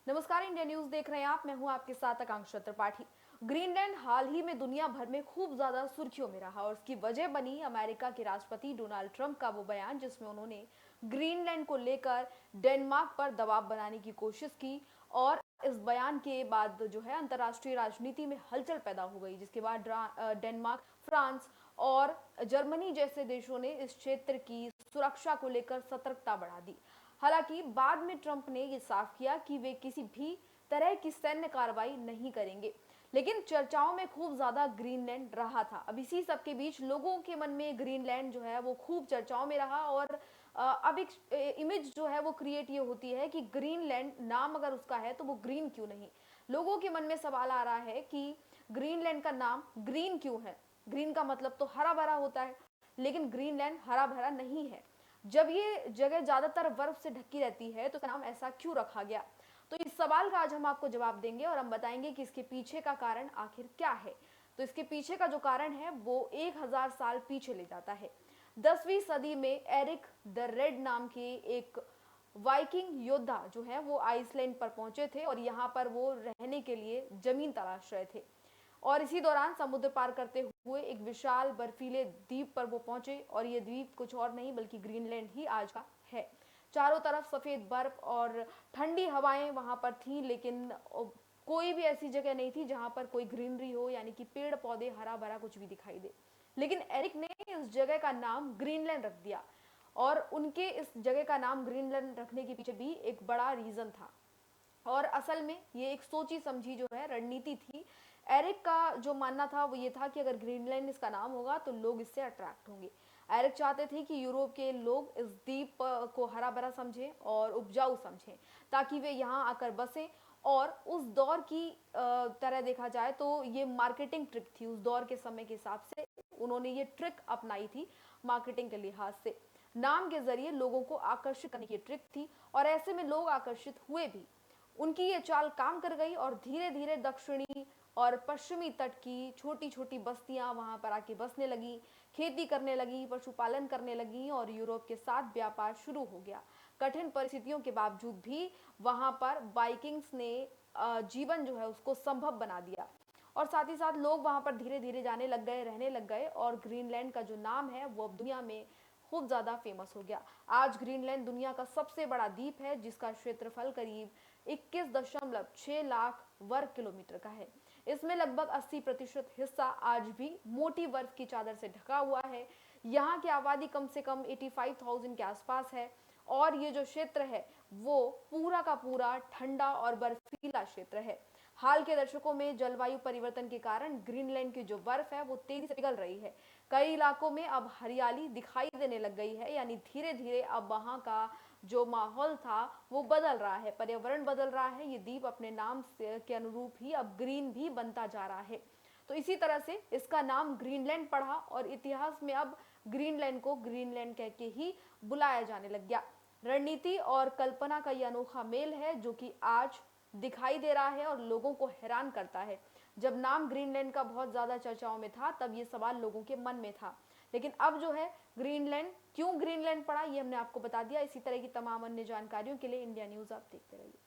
नमस्कार, India news देख रहे हैं आप। मैं हूं आपके साथ आकांक्षा त्रिपाठी। ग्रीनलैंड हाल ही में दुनिया भर में खूब ज्यादा सुर्खियों में रहा और उसकी वजह बनी अमेरिका के राष्ट्रपति डोनाल्ड ट्रंप का वो बयान जिसमें उन्होंने ग्रीनलैंड को लेकर डेनमार्क पर दबाव बनाने की कोशिश की। और इस बयान के बाद जो है अंतर्राष्ट्रीय राजनीति में हलचल पैदा हो गई, जिसके बाद डेनमार्क, फ्रांस और जर्मनी जैसे देशों ने इस क्षेत्र की सुरक्षा को लेकर सतर्कता बढ़ा दी। हालांकि बाद में ट्रंप ने यह साफ किया कि वे किसी भी तरह की सैन्य कार्रवाई नहीं करेंगे, लेकिन चर्चाओं में खूब ज्यादा ग्रीनलैंड रहा था। अब इसी सब के बीच लोगों के मन में ग्रीनलैंड जो है वो खूब चर्चाओं में रहा और अब एक इमेज जो है वो क्रिएट ये होती है कि ग्रीनलैंड नाम अगर उसका है तो वो ग्रीन क्यों नहीं। लोगों के मन में सवाल आ रहा है कि ग्रीनलैंड का नाम ग्रीन क्यों है। ग्रीन का मतलब तो हरा भरा होता है, लेकिन ग्रीनलैंड हरा भरा नहीं है। जब ये जगह ज्यादातर बर्फ से ढकी रहती है तो इसका नाम ऐसा क्यों रखा गया। तो इस सवाल का आज हम आपको जवाब देंगे और हम बताएंगे कि इसके पीछे का कारण आखिर क्या है। तो इसके पीछे का जो कारण है वो 1000 साल पीछे ले जाता है। 10वीं सदी में एरिक द रेड नाम के एक वाइकिंग योद्धा जो है वो आइसलैंड पर पहुंचे थे और यहाँ पर वो रहने के लिए जमीन तलाश रहे थे। और इसी दौरान समुद्र पार करते हुए एक विशाल बर्फीले द्वीप पर वो पहुंचे और ये द्वीप कुछ और नहीं बल्कि ग्रीनलैंड ही आज का है। चारों तरफ सफेद बर्फ और ठंडी हवाएं वहां पर थी, लेकिन कोई भी ऐसी जगह नहीं थी जहां पर कोई ग्रीनरी हो, यानी कि पेड़ पौधे हरा भरा कुछ भी दिखाई दे। लेकिन एरिक ने इस जगह का नाम ग्रीनलैंड रख दिया और उनके इस जगह का नाम ग्रीनलैंड रखने के पीछे भी एक बड़ा रीजन था। और असल में ये एक सोची समझी जो है रणनीति थी। एरिक का जो मानना था वो ये था कि अगर ग्रीनलैंड इसका नाम होगा तो लोग इससे अट्रैक्ट होंगे। एरिक चाहते थे कि यूरोप के लोग इस द्वीप को हरा भरा समझें और उपजाऊ समझें, ताकि वे यहाँ आकर बसें। और उस दौर की तरह देखा जाए तो ये मार्केटिंग ट्रिक थी। उस दौर के समय के हिसाब से उन्होंने ये ट्रिक अपनाई थी मार्केटिंग के लिहाज से। नाम के जरिए लोगों को आकर्षित करने की ट्रिक थी और ऐसे में लोग आकर्षित हुए भी। उनकी ये चाल काम कर गई और धीरे धीरे दक्षिणी और पश्चिमी तट की छोटी छोटी बस्तियां वहां पर आके बसने लगी, खेती करने लगी, पशुपालन करने लगी और यूरोप के साथ व्यापार शुरू हो गया। कठिन परिस्थितियों के बावजूद भी वहां पर वाइकिंग्स ने जीवन जो है उसको संभव बना दिया और साथ ही साथ लोग वहां पर धीरे धीरे जाने लग गए, रहने लग गए और ग्रीनलैंड का जो नाम है वो अब दुनिया में खूब ज्यादा फेमस हो गया। आज ग्रीनलैंड दुनिया का सबसे बड़ा द्वीप है जिसका क्षेत्रफल करीब 21.6 लाख वर्ग किलोमीटर का है। इसमें लगभग 80% हिस्सा आज भी मोटी बर्फ की चादर से ढका हुआ है। यहाँ की आबादी कम से कम 85,000 के आसपास है और ये जो क्षेत्र है वो पूरा का पूरा ठंडा और बर्फीला क्षेत्र है। हाल के दशकों में जलवायु परिवर्तन के कारण ग्रीनलैंड की जो बर्फ है वो तेजी से पिघल रही है। कई इलाकों में अब हरियाली दिखाई देने लग गई है, यानी धीरे धीरे अब वहां का जो माहौल था वो बदल रहा है, पर्यावरण बदल रहा है। ये द्वीप अपने नाम से के अनुरूप ही अब ग्रीन भी बनता जा रहा है। तो इसी तरह से इसका नाम ग्रीनलैंड पड़ा और इतिहास में अब ग्रीनलैंड को ग्रीनलैंड कह के ही बुलाया जाने लग गया। रणनीति और कल्पना का यह अनोखा मेल है जो कि आज दिखाई दे रहा है और लोगों को हैरान करता है। जब नाम ग्रीनलैंड का बहुत ज्यादा चर्चाओं में था तब ये सवाल लोगों के मन में था, लेकिन अब जो है ग्रीनलैंड क्यों ग्रीनलैंड पड़ा ये हमने आपको बता दिया। इसी तरह की तमाम अन्य जानकारियों के लिए इंडिया न्यूज आप देखते रहिए।